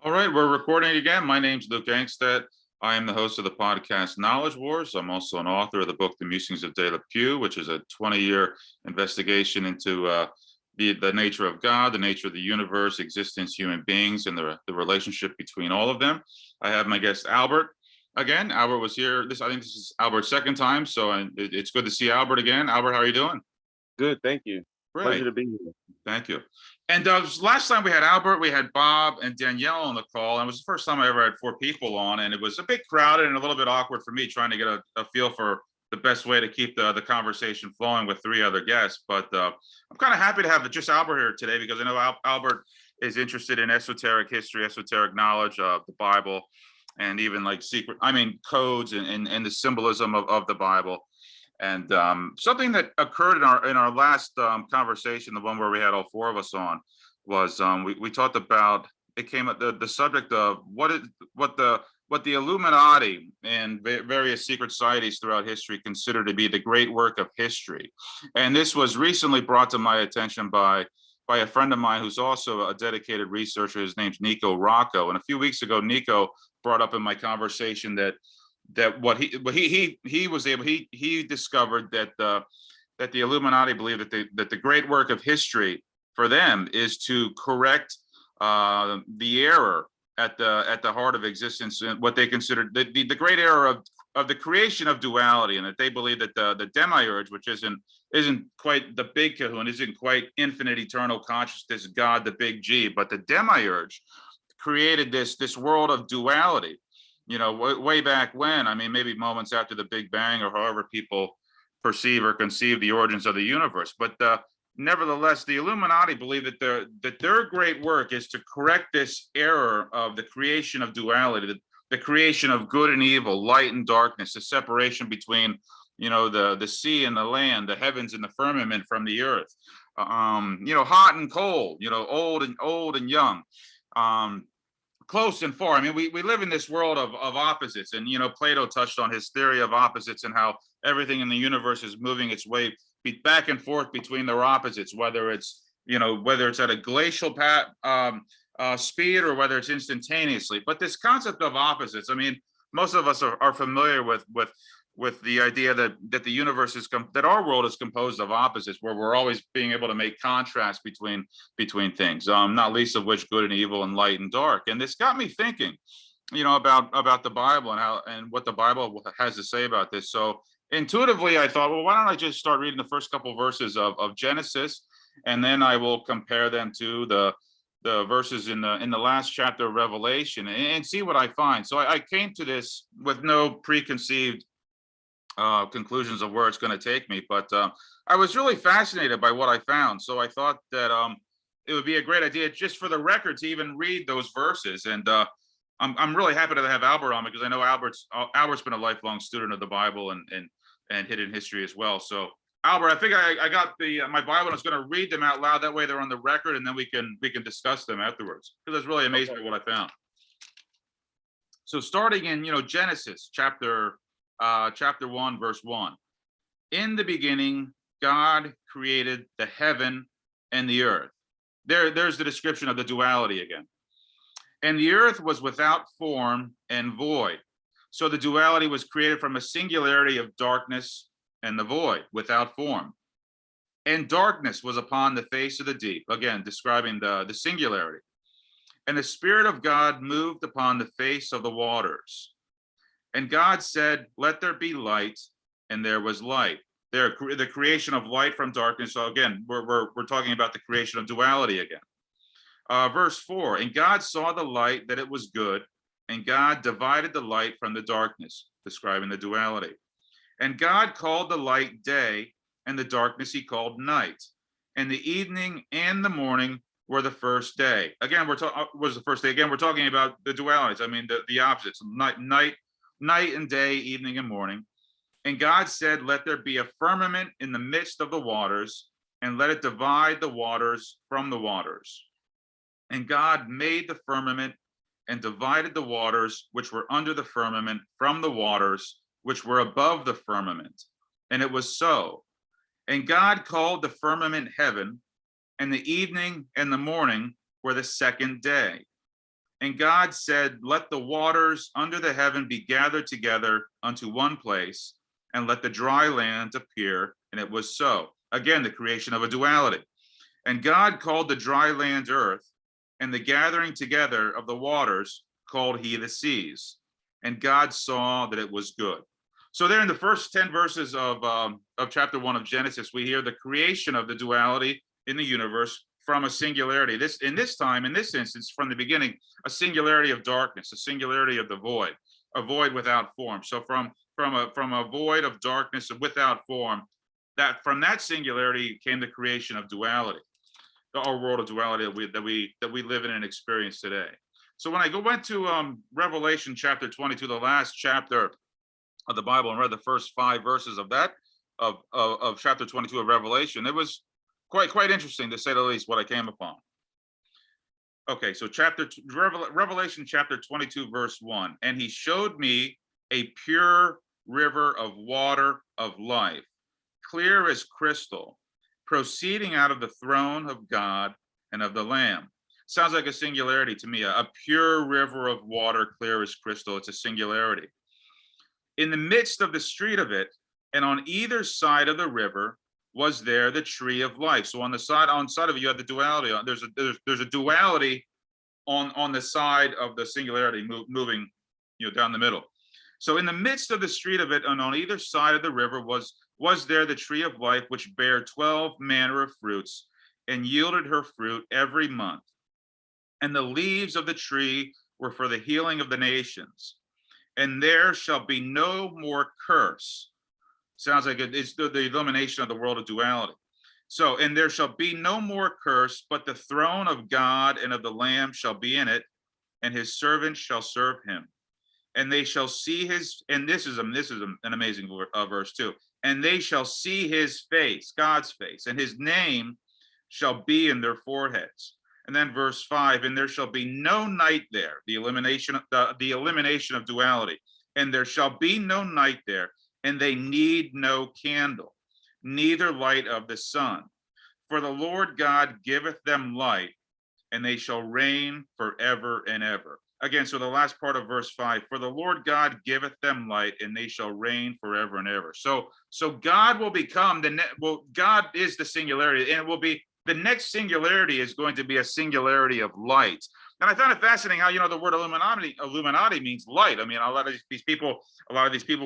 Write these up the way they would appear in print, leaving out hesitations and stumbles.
All right, we're recording again. My name's Luke Angstedt. I am the host of the podcast Knowledge Wars. I'm also an author of the book The Musings of De La Pew, which is a 20-year investigation into the nature of God, the nature of the universe, existence, human beings, and the relationship between all of them. I have my guest Albert again. Albert was here. I think this is Albert's second time, so it's good to see Albert again. Albert, how are you doing? Good, thank you. Great. Pleasure to be here. Thank you. And last time we had Albert, we had Bob and Danielle on the call, and it was the first time I ever had four people on, and it was a bit crowded and a little bit awkward for me trying to get a feel for the best way to keep the conversation flowing with three other guests. But I'm kind of happy to have just Albert here today because I know Albert is interested in esoteric history, esoteric knowledge of the Bible, and even like codes and the symbolism of the Bible. And something that occurred in our last conversation, the one where we had all four of us on, was we talked about, it came at the subject of what the Illuminati and various secret societies throughout history consider to be the great work of history. And this was recently brought to my attention by a friend of mine who's also a dedicated researcher. His name's Nico Rocco. And a few weeks ago, Nico brought up in my conversation that he discovered that the Illuminati believe that the great work of history for them is to correct the error at the heart of existence, and what they consider the great error of the creation of duality, and that they believe that the demiurge, which isn't quite the big kahuna, isn't quite infinite eternal consciousness, God, the big G, but the demiurge created this world of duality. Way back when, I mean, maybe moments after the Big Bang, or however people perceive or conceive the origins of the universe. But nevertheless, the Illuminati believe that their great work is to correct this error of the creation of duality, the creation of good and evil, light and darkness, the separation between, the sea and the land, the heavens and the firmament from the earth, hot and cold, old and young. Close and far. I mean, we live in this world of opposites, and Plato touched on his theory of opposites and how everything in the universe is moving its way back and forth between their opposites, whether it's at a glacial speed or whether it's instantaneously. But this concept of opposites, I mean, most of us are familiar with the idea that the universe that our world is composed of opposites, where we're always being able to make contrast between things, not least of which good and evil and light and dark. And this got me thinking, about the Bible and what the Bible has to say about this. So intuitively, I thought, well, why don't I just start reading the first couple verses of Genesis, and then I will compare them to the verses in the last chapter of Revelation and see what I find. So I came to this with no preconceived conclusions of where it's going to take me, but I was really fascinated by what I found. So I thought that it would be a great idea, just for the record, to even read those verses. And I'm really happy to have Albert on, because I know Albert's been a lifelong student of the Bible and hidden history as well. So Albert, I think I got my Bible, and I was going to read them out loud. That way they're on the record, and then we can discuss them afterwards, because I was really amazed by what I found. So starting in Genesis chapter 1, verse 1. In the beginning, God created the heaven and the earth. There's the description of the duality again. And the earth was without form and void. So the duality was created from a singularity of darkness and the void, without form. And darkness was upon the face of the deep, again, describing the singularity. And the Spirit of God moved upon the face of the waters. And God said, let there be light, and there was light. The creation of light from darkness. So again, we're talking about the creation of duality again. Verse 4, and God saw the light that it was good, and God divided the light from the darkness, describing the duality. And God called the light day, and the darkness he called night. And the evening and the morning were the first day. Again, was the first day. Again, we're talking about the dualities. I mean, the opposites, night and day, evening and morning. And God said, let there be a firmament in the midst of the waters, and let it divide the waters from the waters. And God made the firmament and divided the waters which were under the firmament from the waters which were above the firmament. And it was so. And God called the firmament heaven, and the evening and the morning were the second day. And God said, let the waters under the heaven be gathered together unto one place, and let the dry land appear. And it was so. Again, the creation of a duality. And God called the dry land earth, and the gathering together of the waters called he the seas. And God saw that it was good. So there in the first 10 verses of chapter 1 of Genesis, we hear the creation of the duality in the universe from a singularity. In this instance, from the beginning, a singularity of darkness, a singularity of the void, a void without form. So from a void of darkness without form, that from that singularity came the creation of duality, our world of duality that we live in and experience today. So when I went to Revelation chapter 22, the last chapter of the Bible, and read the first 5 verses of that of chapter 22 of Revelation, it was quite interesting, to say the least, what I came upon. Okay, so Revelation chapter 22 verse 1, and he showed me a pure river of water of life, clear as crystal, proceeding out of the throne of God and of the Lamb. Sounds like a singularity to me, a pure river of water, clear as crystal. It's a singularity. In the midst of the street of it, and on either side of the river, was there the tree of life. So on side of it, you have the duality. There's a duality on the side of the singularity moving, down the middle. So in the midst of the street of it, and on either side of the river, was there the tree of life, which bare 12 manner of fruits, and yielded her fruit every month. And the leaves of the tree were for the healing of the nations. And there shall be no more curse. Sounds like it's the illumination of the world of duality. So, and there shall be no more curse, but the throne of God and of the Lamb shall be in it, and his servants shall serve him. And they shall see his, and this is an amazing verse too. And they shall see his face, God's face, and his name shall be in their foreheads. And then verse 5, and there shall be no night there, the elimination of duality. And there shall be no night there, and they need no candle, neither light of the sun. For the Lord God giveth them light, and they shall reign forever and ever. Again, so the last part of verse 5, for the Lord God giveth them light, and they shall reign forever and ever. So God will become God is the singularity, and it will be the next singularity is going to be a singularity of light. And I found it fascinating how, the word Illuminati means light. I mean, a lot of these people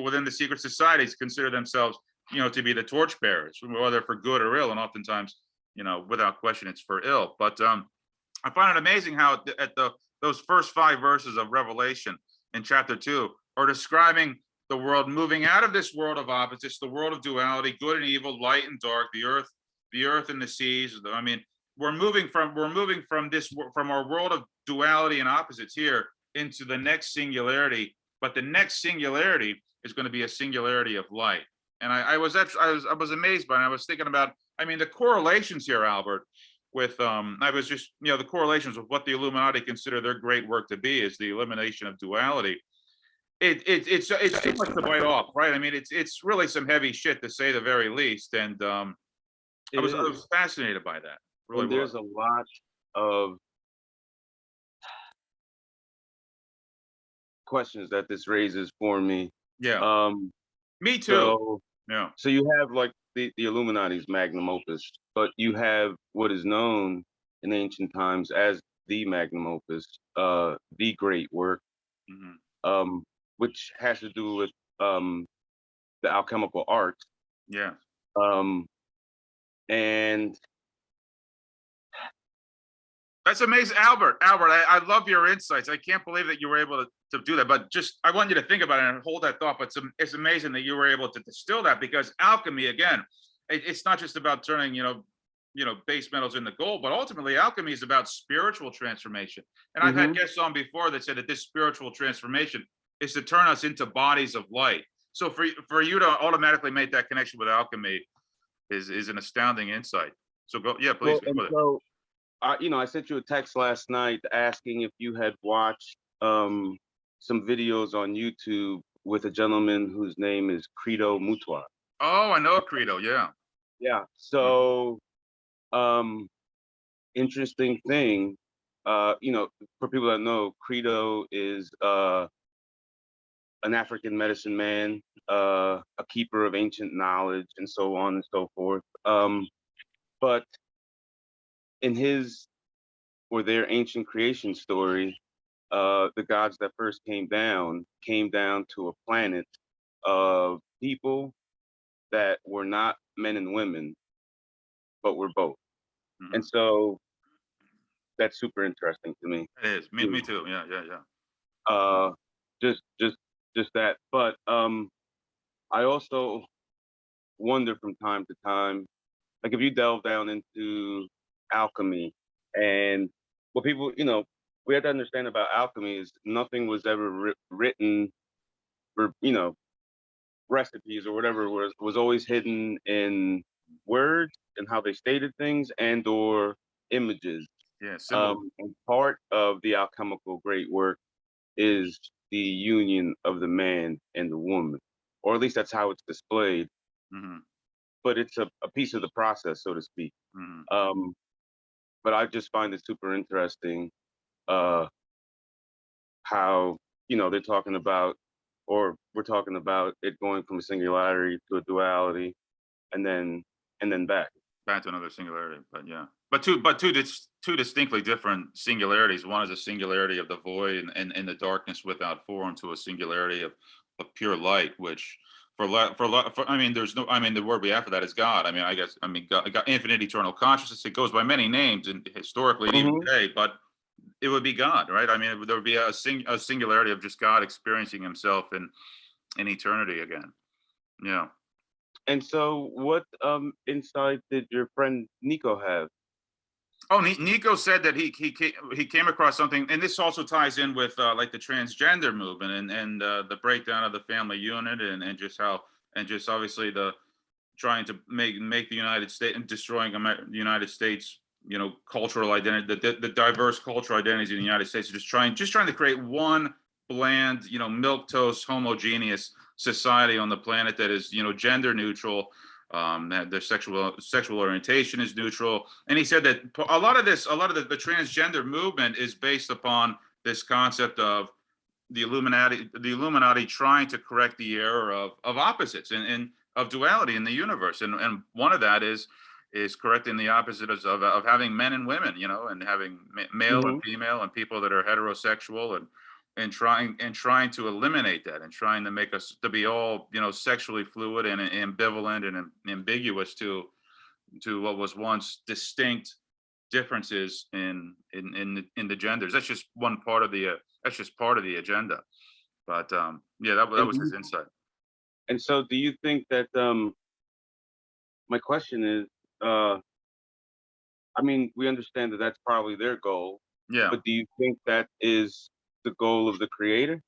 within the secret societies consider themselves, to be the torchbearers, whether for good or ill, and oftentimes, without question, it's for ill. But I find it amazing how those first 5 verses of Revelation in chapter 2 are describing the world moving out of this world of opposites, the world of duality, good and evil, light and dark, the earth and the seas. I mean, we're moving from our world of duality and opposites here into the next singularity. But the next singularity is going to be a singularity of light. And I was amazed by it. I was thinking about, the correlations here, Albert, with I was just, the correlations with what the Illuminati consider their great work to be is the elimination of duality. It's too much to bite off, right? I mean, it's really some heavy shit, to say the very least. And I was fascinated by that. Really, and there's a lot of questions that this raises for me. Yeah. Me too. So, yeah. So you have like the Illuminati's magnum opus, but you have what is known in ancient times as the magnum opus, the great work, which has to do with the alchemical arts. Yeah. And that's amazing, Albert. I love your insights. I can't believe that you were able to do that. But just, I want you to think about it and hold that thought. But it's amazing that you were able to distill that, because alchemy, again, it's not just about turning, base metals into gold, but ultimately alchemy is about spiritual transformation. And I've had guests on before that said that this spiritual transformation is to turn us into bodies of light. So for you to automatically make that connection with alchemy is an astounding insight. So please. So I sent you a text last night asking if you had watched some videos on YouTube with a gentleman whose name is Credo Mutwa. Oh, I know Credo. Yeah. Yeah. So, interesting thing. you know, for people that know, Credo is an African medicine man, a keeper of ancient knowledge, and so on and so forth. But in his or their ancient creation story, the gods that first came down to a planet of people that were not men and women, but were both. And Mhm. so that's super interesting to me. It is. Me too. Yeah, yeah, yeah. Uh, just, just, just that. But I also wonder from time to time, like if you delve down into alchemy and what people, we have to understand about alchemy is nothing was ever written for, recipes or whatever was always hidden in words and how they stated things and or images. Yeah, symbol. And part of the alchemical great work is the union of the man and the woman, or at least that's how it's displayed. Hmm. But it's a piece of the process, so to speak. Hmm. Um, but I just find it super interesting uh, how they're talking about, or we're talking about it going from a singularity to a duality, and then back. Back to another singularity, but yeah, two distinctly different singularities. One is a singularity of the void and the darkness without form, to a singularity of pure light, which I mean, there's no, I mean, the word we have for that is God. I mean, I guess, I mean, God, infinite eternal consciousness. It goes by many names, and historically and even Hmm. today, but it would be God, right? I mean, there would be a singularity of just God experiencing Himself in eternity again. Yeah. And so, what insight did your friend Nico have? Oh, Nico said that he came across something, and this also ties in with like the transgender movement and the breakdown of the family unit and just how and just obviously the trying to make the United States and destroying the United States, cultural identity, the diverse cultural identities in the United States, just trying to create one bland, milk toast, homogeneous society on the planet that is, gender neutral. That their sexual orientation is neutral, and he said that a lot of the transgender movement is based upon this concept of the Illuminati trying to correct the error of opposites and of duality in the universe, and one of that is correcting the opposite of having men and women, and having male and Hmm. female and people that are heterosexual and trying to eliminate that and trying to make us to be all sexually fluid and ambivalent and ambiguous to what was once distinct differences in the genders. That's just part of the agenda. But yeah, that And was his insight. and so, do you think that my question is, uh, I mean, we understand that that's probably their goal, Yeah. but do you think that is the goal of the creator?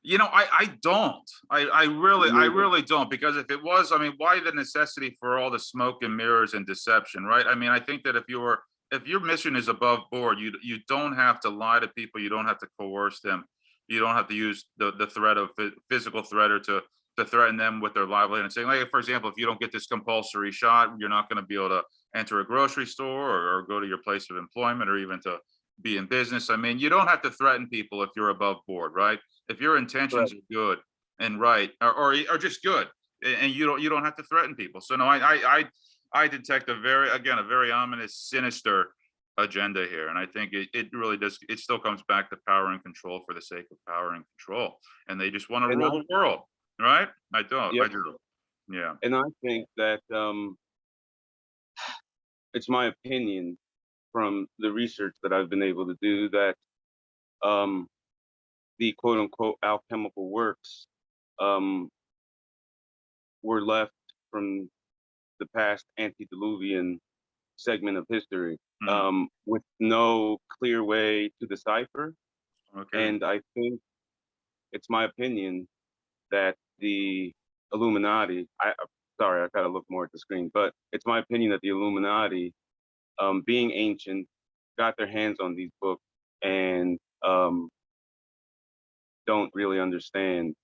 I don't. I Neither. really don't, because if it was, I mean, why the necessity for all the smoke and mirrors and deception, right? I mean, I think that if your mission is above board, you don't have to lie to people, you don't have to coerce them, you don't have to use the threat of physical threat or to threaten them with their livelihood and saying, like, for example, if you don't get this compulsory shot, you're not going to be able to enter a grocery store or go to your place of employment or even to be in business. I mean, you don't have to threaten people if you're above board, right? If your Right. intentions are good and right or just good, and you don't have to threaten people. So no, I detect a very ominous, sinister agenda here, and I think it really does. It still comes back to power and control for the sake of power and control, and they just want to And rule I, the world, right? yep. I do. Yeah. And I think that it's my opinion from the research that I've been able to do that um, the quote unquote alchemical works um, were left from the past antediluvian segment of history Mhm. with no clear way to decipher. Okay. And I think it's my opinion that the Illuminati, sorry, I gotta look more at the screen, but it's my opinion that the Illuminati, being ancient, got their hands on these books and don't really understand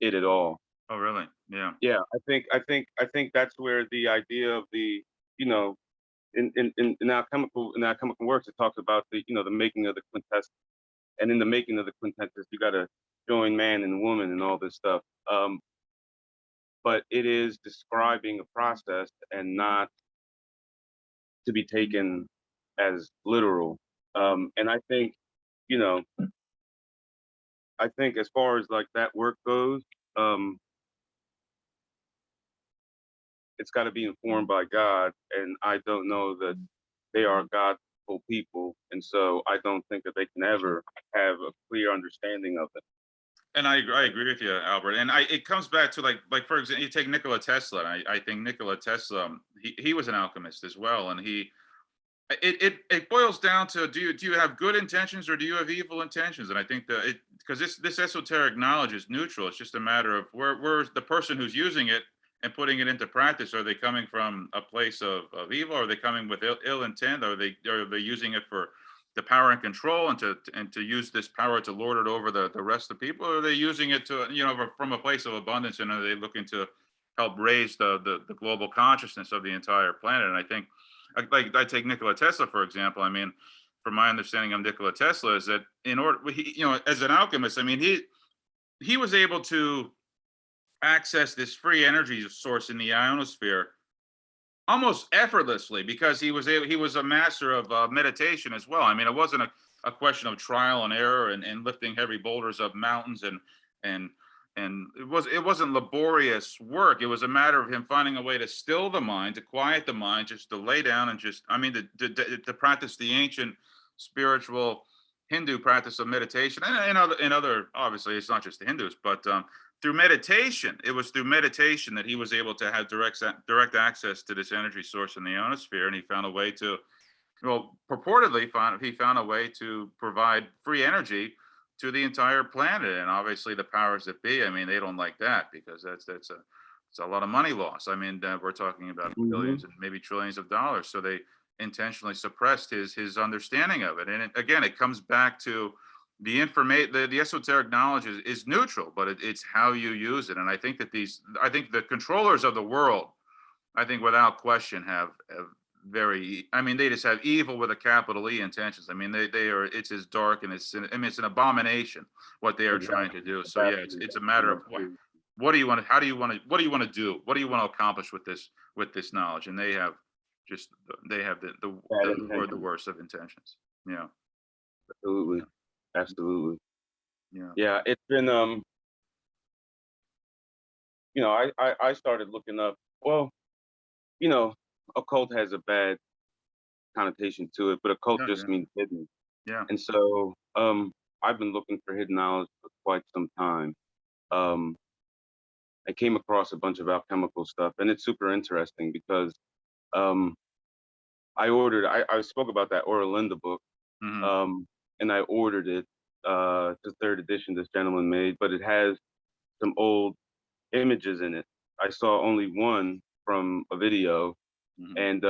it at all. Oh, really? Yeah. Yeah, I think that's where the idea of the, you know, in alchemical works, it talks about the making of the quintessence, and in the making of the quintessence, you got to join man and woman and all this stuff. But it is describing a process and not to be taken as literal. And you know, I think as far as like that work goes, um, it's got to be informed by God, and I don't know that they are Godful people, and so I don't think that they can ever have a clear understanding of it. And I agree with you, Albert. And it comes back to like for example, you take Nikola Tesla. And I think Nikola Tesla, he was an alchemist as well, and it boils down to do you have good intentions or do you have evil intentions? And I think that it because this esoteric knowledge is neutral. It's just a matter of where's the person who's using it and putting it into practice. Are they coming from a place of evil? Are they coming with ill intent? Are they using it for the power and control and to use this power to lord it over the rest of the people? Or are they using it to from a place of abundance, and are they looking to help raise the global consciousness of the entire planet? And I think like I take Nikola Tesla for example. I mean, from my understanding of Nikola Tesla is that in order as an alchemist, I mean he was able to access this free energy source in the ionosphere almost effortlessly because he was a master of meditation as well. I mean, it wasn't a question of trial and error and lifting heavy boulders up mountains and it wasn't laborious work. It was a matter of him finding a way to still the mind, to quiet the mind, just to lay down and just I mean to practice the ancient spiritual Hindu practice of meditation and other obviously it's not just the Hindus, but through meditation, it was through meditation that he was able to have direct access to this energy source in the ionosphere, and he found a way to, well, purportedly he found a way to provide free energy to the entire planet, and obviously the powers that be. I mean, they don't like that because that's it's a lot of money loss. I mean, we're talking about Hmm. billions and maybe trillions of dollars, so they intentionally suppressed his understanding of it, and again, it comes back to the information the esoteric knowledge is neutral, but it's how you use it. And I think that I think the controllers of the world, I think without question have very I mean they just have evil with a capital E intentions. I mean they are it's as dark and I mean it's an abomination what they are trying to Exactly. do. So yeah, Exactly. it's a matter of what do you want to how do you want to what do you want to do? What do you want to accomplish with this knowledge? And they have just they have Bad the intention. worst of intentions. Yeah. Absolutely. Absolutely. Yeah. Yeah, it's been I started looking up. Well, you know, occult has a bad connotation to it, but occult Yeah. just Yeah. means hidden. Yeah. And so I've been looking for hidden knowledge for quite some time. Um I came across a bunch of alchemical stuff, and it's super interesting because um I spoke about that Linda book, Hmm. um and I ordered it. It's the third edition this gentleman made, but it has some old images in it. I saw only one from a video, Hmm. and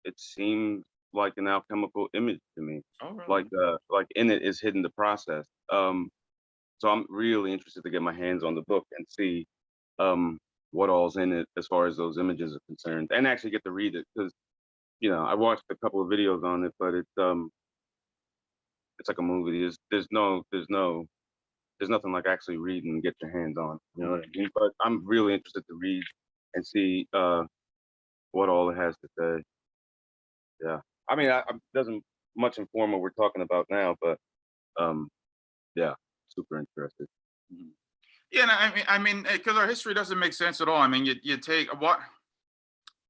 it seemed like an alchemical image to me. Oh, really? Like in it is hidden the process. So I'm really interested to get my hands on the book and see um, what all's in it as far as those images are concerned, and actually get to read it because I watched a couple of videos on it, but it's like a movie. There's nothing like actually reading and get your hands on. You know what I Mhm. mean? But I'm really interested to read and see what all it has to say. Yeah. I mean, it doesn't much inform what we're talking about now, but um, yeah, super interested. Mhm. Yeah, and I mean, because our history doesn't make sense at all. I mean, you take what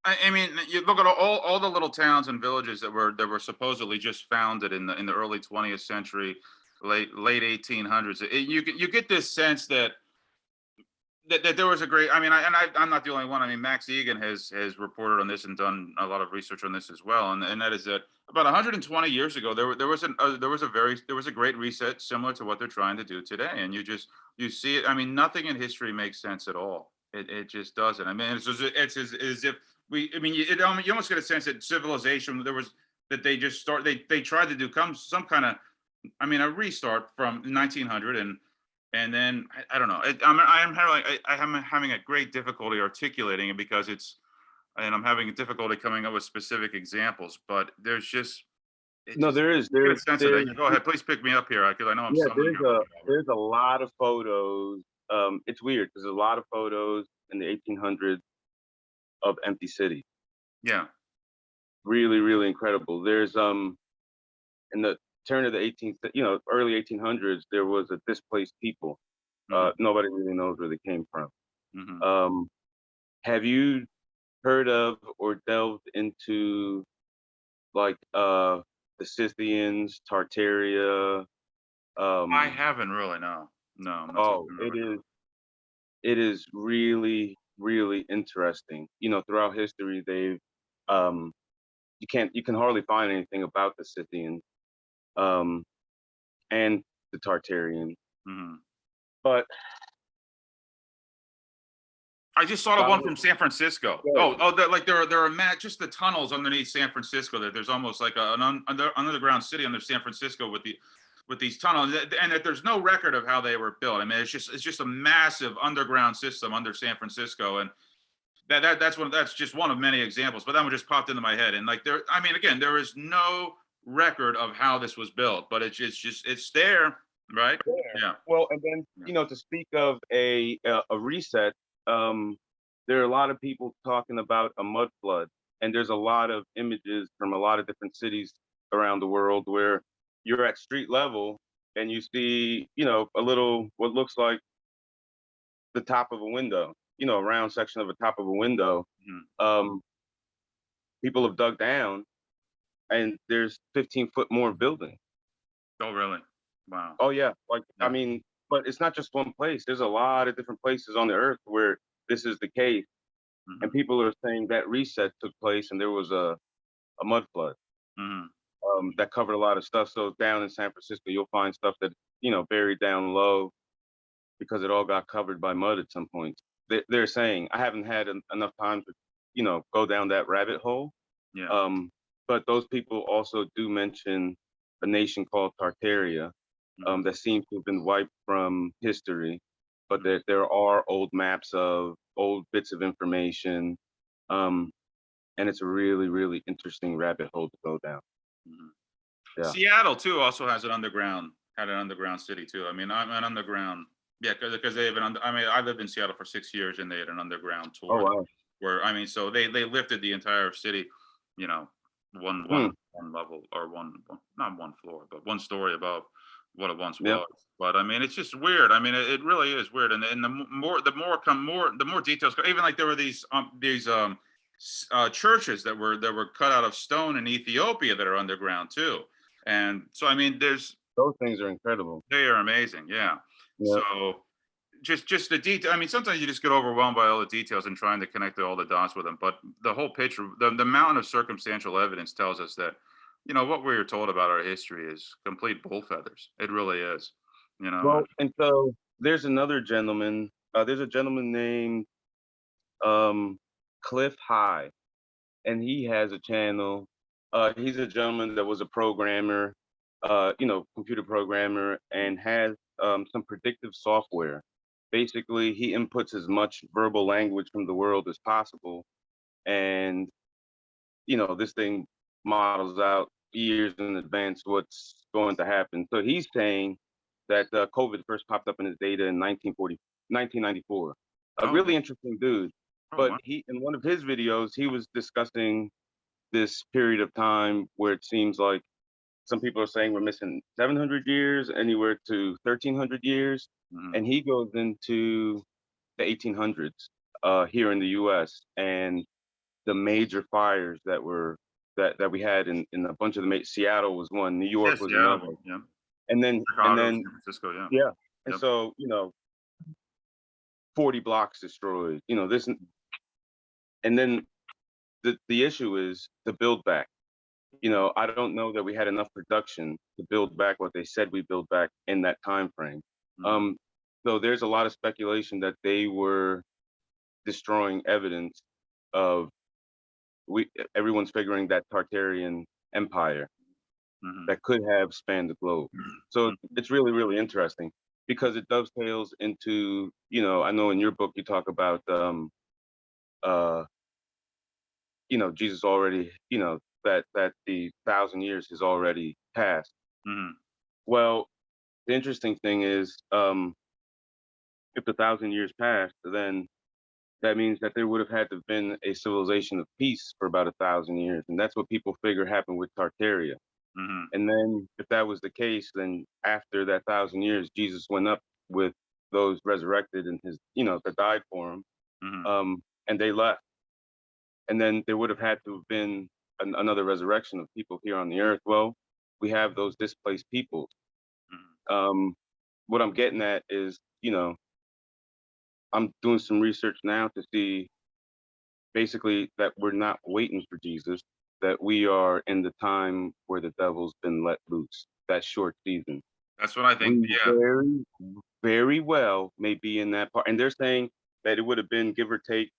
I mean, you look at all the little towns and villages that were supposedly just founded in the early 20th century, late 1800s. You get this sense that there was a great. I mean, I'm not the only one. I mean, Max Egan has reported on this and done a lot of research on this as well, and that is that about 120 years ago there was a great reset similar to what they're trying to do today, and you see it. I mean, nothing in history makes sense at all. It just doesn't. I mean, as if we. I mean, you almost get a sense that civilization there was that they tried to do some kind of I mean, a restart from 1900 and then I don't know. I am having a great difficulty articulating it because and I'm having difficulty coming up with specific examples, but there's just it No, just there is. you get a sense of that. There's Yeah, go ahead, please pick me up here because I know I'm yeah, stumbling here a little bit over. there's a lot of photos. It's weird because there's a lot of photos in the 1800s of empty cities. Yeah. Really, really incredible. There's in the turn of the 18th, early 1800s, there was a displaced people. Hmm. Nobody really knows where they came from. Hmm. Um, have you heard of or delved into like the Scythians, Tartaria? I Um, haven't really. No, no, I'm not too oh, familiar with that. it is really, really interesting. Throughout history, they've um, you can hardly find anything about the Scythians um, and the Tartarians, Hmm. but I just saw the one scholars from San Francisco. say, Oh, like there are just the tunnels underneath San Francisco. There's almost like an underground city under San Francisco with these tunnels, and that there's no record of how they were built. I mean, it's just a massive underground system under San Francisco, and that's just one of many examples. But that one just popped into my head, and like there, I mean, again, there is no record of how this was built, but it's there, right? yeah. Yeah. Well, and then Yeah. to speak of a reset, um, there are a lot of people talking about a mud flood, and there's a lot of images from a lot of different cities around the world where you're at street level and you see, a little what looks like the top of a window, a round section of the top of a window. Mhm. Um, People have dug down, and there's 15-foot more building. Oh, really? Wow. Oh yeah, like I Yeah. mean, but it's not just one place. There's a lot of different places on the earth where this is the case, and Hmm. people are saying that reset took place, and there was a mud flood Hmm. that covered a lot of stuff. So down in San Francisco, you'll find stuff that buried down low because it all got covered by mud at some point. They're saying I haven't had enough time to go down that rabbit hole. Yeah. Um, but those people also do mention a nation called Tartaria Hmm. that seems to have been wiped from history. But there are old maps of old bits of information, um, and it's a really, really interesting rabbit hole to go down. Hmm. Yeah. Seattle too also has an underground city too. I mean, I'm an underground. Yeah, because they have I mean, I lived in Seattle for 6 years, and they had an underground Oh tour wow. where I mean, so they lifted the entire city, you know, one one Hmm. one level or not one floor, but one story above what it once Yep. was. But I mean, it's just weird. I mean, it really is weird. And the more details, even like there were these churches that were cut out of stone in Ethiopia that are underground too. And so I mean, Those things are incredible. they are amazing. Yeah. Yep. So just the detail. I mean, sometimes you just get overwhelmed by all the details and trying to connect all the dots with them. But the whole picture, the amount of circumstantial evidence tells us that, what we are told about our history is complete bull feathers. It really is. You know. Well, and so there's another gentleman. There's a gentleman named um, Cliff High, and he has a channel. He's a gentleman that was a programmer, computer programmer, and has some predictive software. Basically, he inputs as much verbal language from the world as possible, and this thing models out years in advance what's going to happen. So he's saying that COVID first popped up in his data in 1994. A Oh. really interesting dude. Oh. But Wow. he, in one of his videos, he was discussing this period of time where it seems like some people are saying we're missing 700 years, anywhere to 1300 years. Hmm. And he goes into the 1800s here in the US and the major fires that we had in a bunch of Seattle was one, New York Yes. was Seattle. another. Yeah. And then Chicago, San Francisco. Yeah. yeah. And Yep. so, 40 blocks destroyed, this and then the issue is the build back. I don't know that we had enough production to build back what they said we build back in that time frame. Hmm. Um, so there's a lot of speculation that they were destroying evidence of we everyone's figuring that Tartarian empire Hmm. that could have spanned the globe. So it's really, really interesting because it dovetails into, I know in your book you talk about uh Jesus already, that the 1,000 years has already passed. Hmm. Well, the interesting thing is, if the 1,000 years passed, then that means that there would have had to have been a civilization of peace for about 1,000 years, and that's what people figure happened with Tartaria. Hmm. And then, if that was the case, then after that 1,000 years, Jesus went up with those resurrected and his, that died for him, Hmm. and they left. And then there would have had to have been another resurrection of people here on the earth. Well, we have those displaced people. Hmm. Um, what I'm getting at is, I'm doing some research now to see basically that we're not waiting for Jesus, that we are in the time where the devil's been let loose, that short season. That's what I think. We Yeah. very, very well may be in that part. And they're saying that it would have been give or take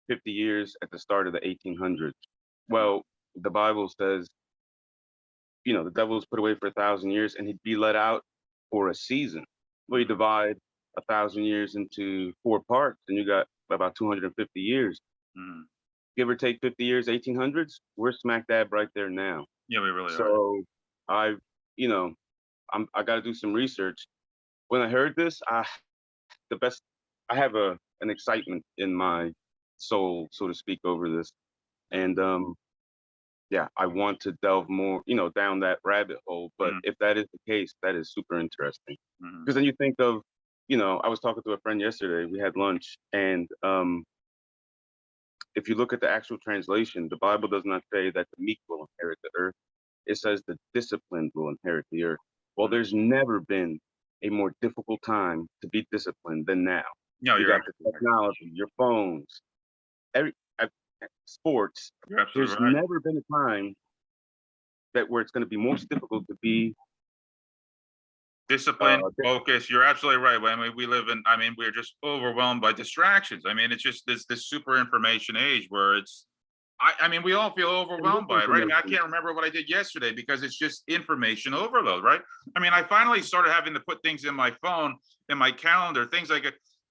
50 years at the start of the 1800s. Well, the Bible says, the devil was put away for 1,000 years and he'd be let out for a season. Well, you Hmm. divide 1,000 years into 4 parts and you got about 250 years. Hmm. Give or take 50 years, 1800s, we're smack dab right there now. Yeah, we really are. So I, you know, I got to do some research. When I heard this, the best, I have an excitement in my soul, so to speak, over this. And yeah, I want to delve more, down that rabbit hole. But Hmm. if that is the case, that is super interesting. Hmm. Because then you think of, I was talking to a friend yesterday. We had lunch, and if you look at the actual translation, the Bible does not say that the meek will inherit the earth. It says the disciplined will inherit the earth. Well, Hmm. there's never been a more difficult time to be disciplined than now. No, You you're got the absolutely right. technology, your phones, every uh, sports. You're absolutely There's right. never been a time that where it's going to be most difficult to be. Discipline, Di- focus. You're absolutely right. I mean, we live in. I mean, we're just overwhelmed by distractions. I mean, it's just this super information age where it's. I mean, we all feel and overwhelmed by it, right? I mean, I misinformation. can't remember what I did yesterday because it's just information overload, right? I mean, I finally started having to put things in my phone, in my calendar, things like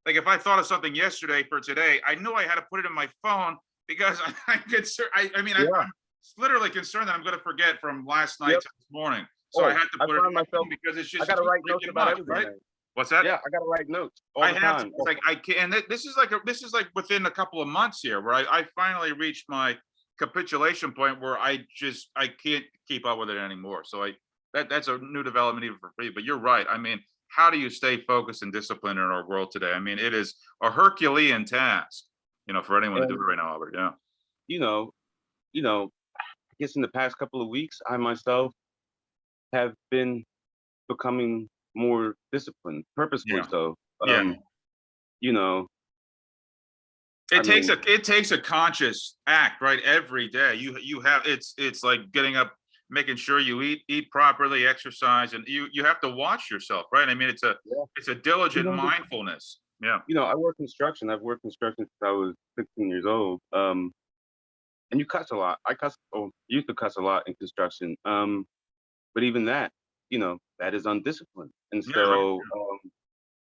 if I thought of something yesterday for today, I knew I had to put it in my phone because I'm concerned. I mean, Yeah, I'm literally concerned that I'm going to forget from last night yep. to this morning. So I Oh, had to I put it find in my myself. phone because it's I just got to too write notes freaking about much, everything right? now. What's that? Yeah, I got to write notes all I the have to. time. It's like I can't. And this is like within a couple of months here, where I finally reached my capitulation point where I can't keep up with it anymore. So that's a new development even for me. But you're right. I mean, how do you stay focused and disciplined in our world today? I mean, it is a Herculean task, for anyone to do it And right now, Albert. Yeah. you know, I guess in the past couple of weeks, I myself have been becoming more disciplined, purposefully Yeah. so. Yeah. You know, I It takes mean, a conscious act, right? Every day. You have it's like getting up, making sure you eat properly, exercise, and you have to watch yourself, right? I mean, yeah, it's a diligent even mindfulness. Yeah. I work construction. I've worked construction since I was 16 years old. And you cuss a lot. I cuss. Oh, used to cuss a lot in construction. But even that, that is undisciplined. And Yeah, right. so,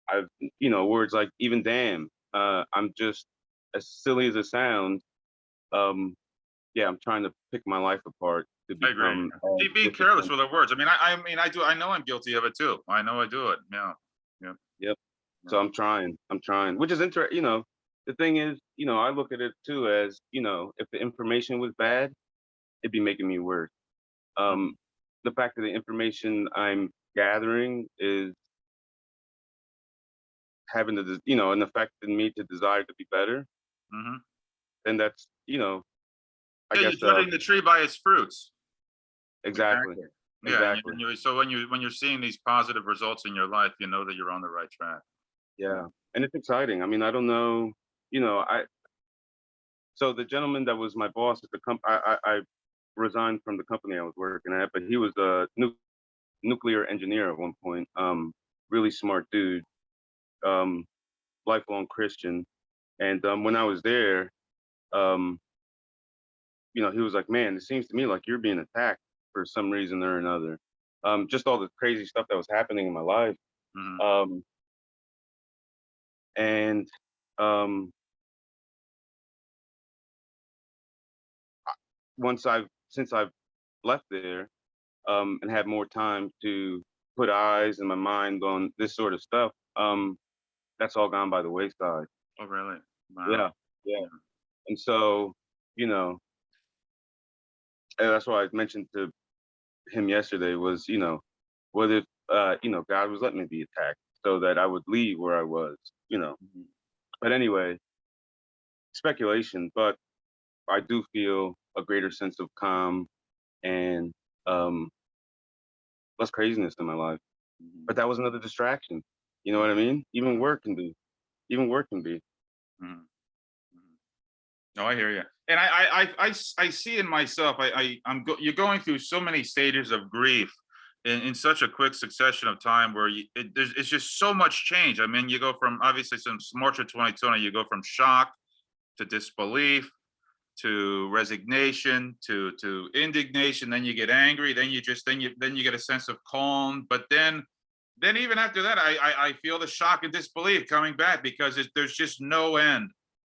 I've, words like even damn. I'm just as silly as it sounds. Um, yeah, I'm trying to pick my life apart to I agree. become Being careless disciplined. with our words. I mean, I know I'm guilty of it too. I know I do it. Yeah. Yeah. Yep. Yeah. So I'm trying. I'm trying, which is interesting. The thing is, I look at it too as, if the information was bad, it'd be making me worse. Um, Mhm. the fact that the information I'm gathering is having an effect in me to desire to be better, Mhm. then that's, I Yeah, guess, you're judging the tree by its fruits. exactly, Exactly. Yeah, exactly. so when you're seeing these positive results in your life, you know that you're on the right track. Yeah. And it's exciting. I mean, I don't know, so the gentleman that was my boss at the I resigned from the company I was working at, but he was a nuclear engineer at one point. Really smart dude, um, lifelong Christian. And when I was there, um, he was like, "Man, it seems to me like you're being attacked for some reason or another." Just all the crazy stuff that was happening in my life. Mhm. Um, and um, since I've left there, and had more time to put eyes and my mind on this sort of stuff, that's all gone by the wayside. Oh, really? Wow. Yeah, yeah. Yeah. And so, you know, and that's why I mentioned to him yesterday was, what if, God was letting me be attacked so that I would leave where I was, you know. Mhm. But anyway, speculation, but I do feel a greater sense of calm and um, less craziness in my life. Mhm. But that was another distraction. You know what I mean? Even work can be. Mhm. Mhm. No, I hear you, and I see in myself. You're going through so many stages of grief in such a quick succession of time where it's just so much change. I mean, you go from obviously since March of 2020, you go from shock to disbelief to resignation to indignation. Then you get angry. Then you get a sense of calm. But then even after that, I feel the shock and disbelief coming back because there's just no end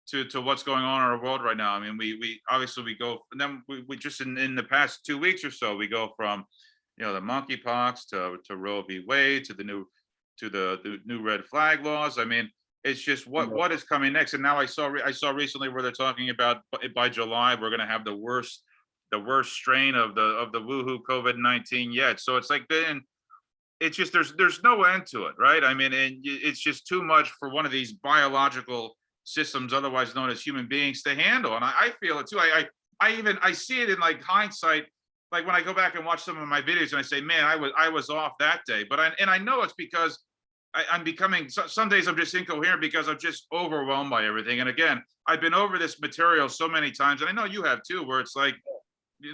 to what's going on in our world right now. I mean, we obviously we go and then we just in the past 2 weeks or so we go from the monkeypox to Roe v. Wade to the new red flag laws. I mean, it's just Yeah. what is coming next. And now I saw recently where they're talking about by July we're going to have the worst strain of the woohoo COVID-19 yet. So it's like then it's just there's no end to it, right? I mean, and it's just too much for one of these biological systems, otherwise known as human beings, to handle. And I feel it too. I see it in like hindsight, like when I go back and watch some of my videos and I say, man, I was off that day. But I know it's because I'm becoming some days I'm just incoherent because I'm just overwhelmed by everything. And again, I've been over this material so many times, and I know you have too, where it's like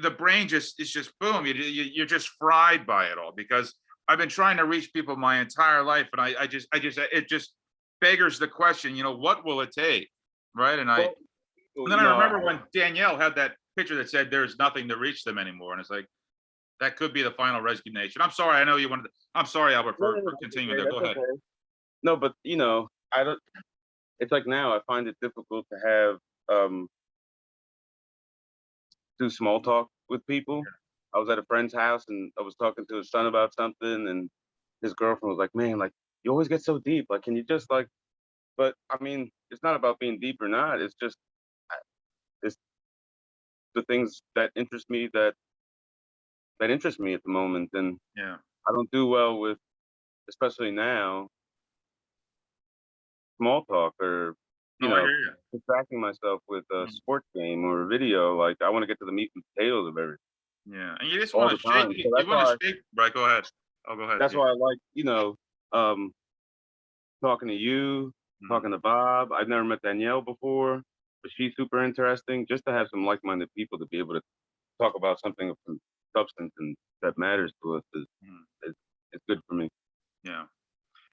the brain just is just boom, you're just fried by it all because I've been trying to reach people my entire life, and I just it just beggars the question, what will it take, right? And Well, then I remember when Danielle had that picture that said there's nothing to reach them anymore, and it's like that could be the final resignation. I'm sorry, I know you wanted. I'm sorry, Albert, no, for no, no, that's continuing okay. there. Go That's ahead. okay. No, but I don't. It's like now I find it difficult to have do small talk with people. I was at a friend's house and I was talking to his son about something, and his girlfriend was like, "Man, like you always get so deep. Like, can you just like?" But I mean, it's not about being deep or not. It's just it's the things that interest me at the moment, and Yeah. I don't do well with, especially now, small talk or you No, I know hear you. distracting myself with a Mm. sports game or a video. Like I want to get to the meat and potatoes of everything Yeah, and you just all want the to shake. time. So You want to shake. Right. Go ahead. Oh, go ahead. that's Yeah. why I like um, talking to you, Mhm. talking to Bob. I've never met Danielle before, but she's super interesting. Just to have some like-minded people to be able to talk about something of some substance and that matters to us Mhm. is, is good for me. Yeah.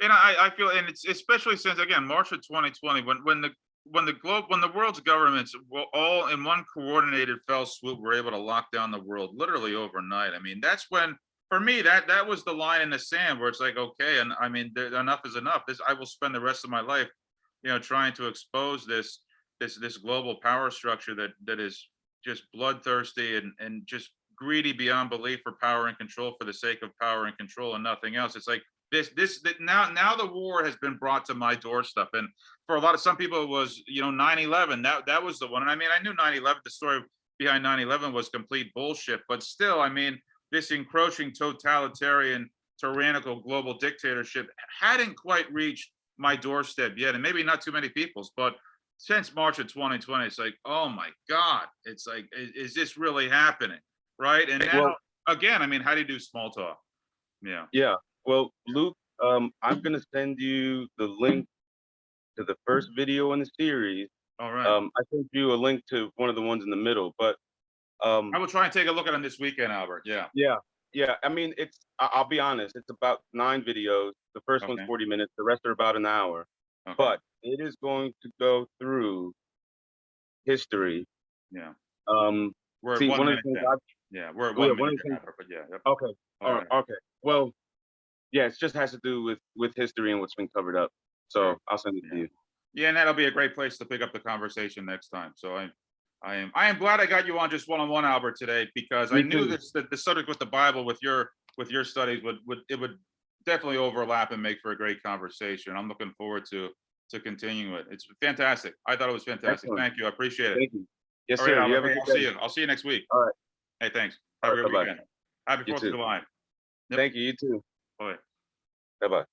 And I feel, and it's especially since again March of 2020, when the world's governments were all in one coordinated fell swoop were able to lock down the world literally overnight. I mean, that's when for me that was the line in the sand where it's like, okay, and I mean, enough is enough. This I will spend the rest of my life, trying to expose this global power structure that is just bloodthirsty and just greedy beyond belief for power and control for the sake of power and control and nothing else. It's like this that now the war has been brought to my doorstep, and for a lot of some people it was 9/11. That was the one. And I mean, I knew 9/11, the story behind 9/11 was complete bullshit, but still, I mean, this encroaching totalitarian tyrannical global dictatorship hadn't quite reached my doorstep yet, and maybe not too many people's. But since March of 2020, it's like, oh my god, it's like, is this really happening, right? And now Well, again, I mean, how do you do small talk? Yeah. yeah. Well, Luke, I'm gonna send you the link to the first video in the series. All right. I sent you a link to one of the ones in the middle, but I um, will try and take a look at them this weekend, Albert. Yeah. yeah, yeah. I mean, I'll be honest. It's about 9 videos. The first one's Okay. 40 minutes. The rest are about an hour. Okay. But it is going to go through history. Yeah. Um, We're at See, one one of the minute things ten. I've Yeah, we're at well, yeah, one one minute of the ten, things. Albert. But yeah. Yep. Okay, All right. okay. Well, yeah, it just has to do with history and what's been covered up. Sure. So I'll send it to Yeah. you. Yeah, and that'll be a great place to pick up the conversation next time. So I am glad I got you on just one-on-one, Albert, today, because I Me knew too. this that the subject with the Bible with your studies would definitely overlap and make for a great conversation. I'm looking forward to continuing it. It's fantastic. I thought it was fantastic. Excellent. Thank you. I appreciate it. Thank you. Yes, All right, sir. You Albert. have a Hey, good I'll see day. you. I'll see you next week. All right. Hey, thanks. All Have a right. good Bye bye. weekend. Happy You 4th of too. July. Yep. Thank you. You too. Bye. Bye bye.